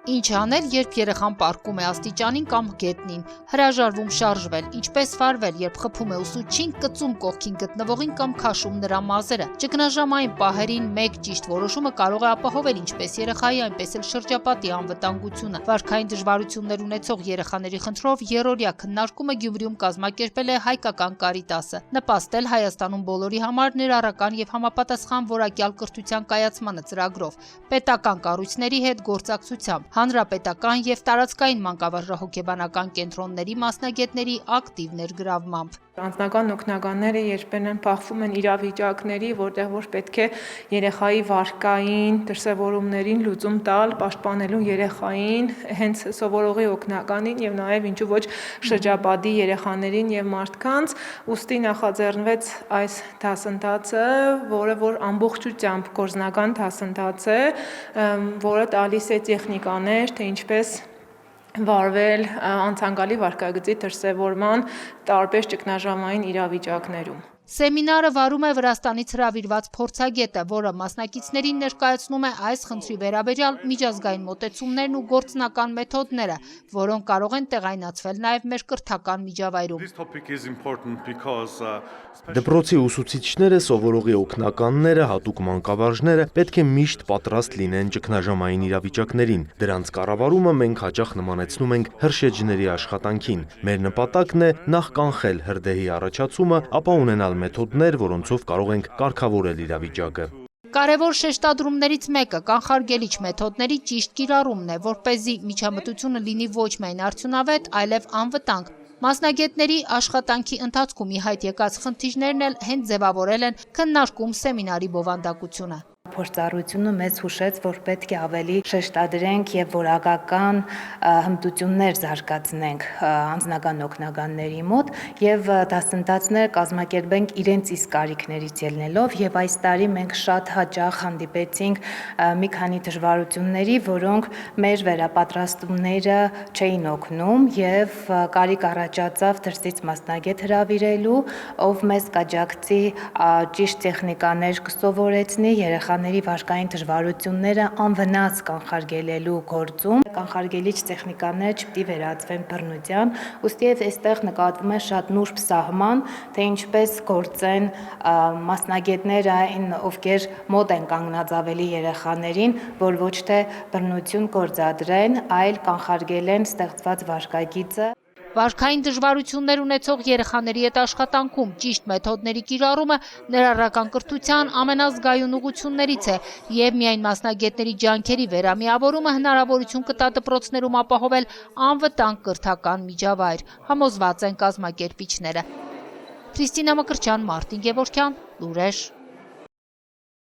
Ինչ անել, երբ երեխան պառկում է աստիճանին կամ գետնին, հրաժարվում շարժվել, ինչպես վարվել, երբ խփում է ուսուցչին, կծում կողքին գտնվողին կամ քաշում նրա մազերը։ Ճգնաժամային պահերին մեկ ճիշտ որոշումը կարող է ապահովել ինչպես երեխայի, այնպես էլ շրջապատի անվտանգությունը։ Վարքային դժվարություններ ունեցող երեխաների խնդրով երրորդյա քննարկումը Գյումրիում կազմակերպել է Հայկական Կարիտասը, նպաստել Հայաստանում բոլորի համար ներառական եւ համապատասխան որակյալ կրթության կայացմանը ծրագրով, պետական կառույցների հետ գործակցությամբ, հանրապետական եւ տարածքային մանկավարժահոգեբանական կենտրոնների մասնագետների ակտիվ ներգրավմամբ։ Անձնական օգնականները երբեմն փախվում են իրավիճակների, որտեղ որ պետք է երեխայի վարքային դրսևորումներին լուծում տալ, պաշտպանելու երեխային, հենց սովորողի օգնականին եւ նաեւ ինչու ոչ շրջապատի երեխաներին եւ մարդկանց, ուստի նախաձեռնվեց այս դասընթացը, որը որ ամբողջությամբ գործնական դասընթաց է, որը տալիս է տեխնիկաներ, թե ինչպես վարվել անցանկալի վարքագծի դրսևորման տարբեր ճգնաժամային իրավիճակներում։ Սեմինարը վարում է Վրաստանից հրավիրված փորձագետը, որը մասնակիցներին ներկայացնում է այս խնդրի վերաբերյալ միջազգային մոտեցումներն ու գործնական մեթոդները, որոնք կարող են տեղայնացվել նաև մեր կրթական միջավայրում։ Դպրոցի ուսուցիչները, սովորողի օգնականները, հատուկ մանկավարժները պետք է միշտ պատրաստ լինեն ճգնաժամային իրավիճակներին։ Դրանց կառավարումը մենք հաճախ նմանեցնում ենք հրշեջների աշխատանքին։ Մեր նպատակն է նախ կանխել հրդեհի առաջացումը, ապա ունենալ մեթոդներ, որոնցով կարող ենք կարգավորել իրավիճակը։ Կարևոր շեշտադրումներից մեկը կանխարգելիչ մեթոդների ճիշտ կիրառումն է, որպեսզի միջամտությունը լինի ոչ միայն արդյունավետ, այլև անվտանգ։ Մասնագետների աշխատանքի ընթացքում ի հայտ եկած խնդիրներն էլ հենց ձևավորել են քննարկում սեմինարի բովանդակությունը։ Փորձառությունը մեզ հուշեց, որ պետք է ավելի շեշտադրենք եւ որակական հմտություններ զարգացնենք անձնական օգնականների մոտ եւ դասընթացներ կազմակերպենք իրենց իսկ կարիքներից ելնելով եւ այս տարի մենք շատ հաճախ հանդիպեցինք մի քանի դժվարությունների, որոնք մեր վերապատրաստումները չէին օգնում եւ կարիք առաջացավ դրսից մասնագետ հրավիրելու, ով մեզ կաջակցի ճիշտ տեխնիկաներ կսովորեցնի երեխաների վարքային դժվարությունները անվնաս կանխարգելելու գործում։ Կանխարգելիչ տեխնիկաները չպետք է վերածվեն բռնության, ուստի այստեղ նկատվում է շատ նուրբ սահման, թե ինչպես գործեն մասնագետները, ովքեր մոտ են կանգնած ավելի երեխաներին, որ ոչ թե բռնություն գործադրեն, այլ կանխարգելեն ստեղծված վարքագիծը։ Վարքային դժվարություններ ունեցող երեխաների հետ աշխատանքում ճիշտ մեթոդների կիրառումը ներառական կրթության ամենազգայուն ուղղություններից է եւ միայն մասնագետների ջանքերի վերամիավորումը հնարավորություն կտա դպրոցներում ապահովել անվտանգ կրթական միջավայր, համոզված են կազմակերպիչները։ Քրիստինա Մկրտչյան, Մարտին Գևորգյան, Լուրեր։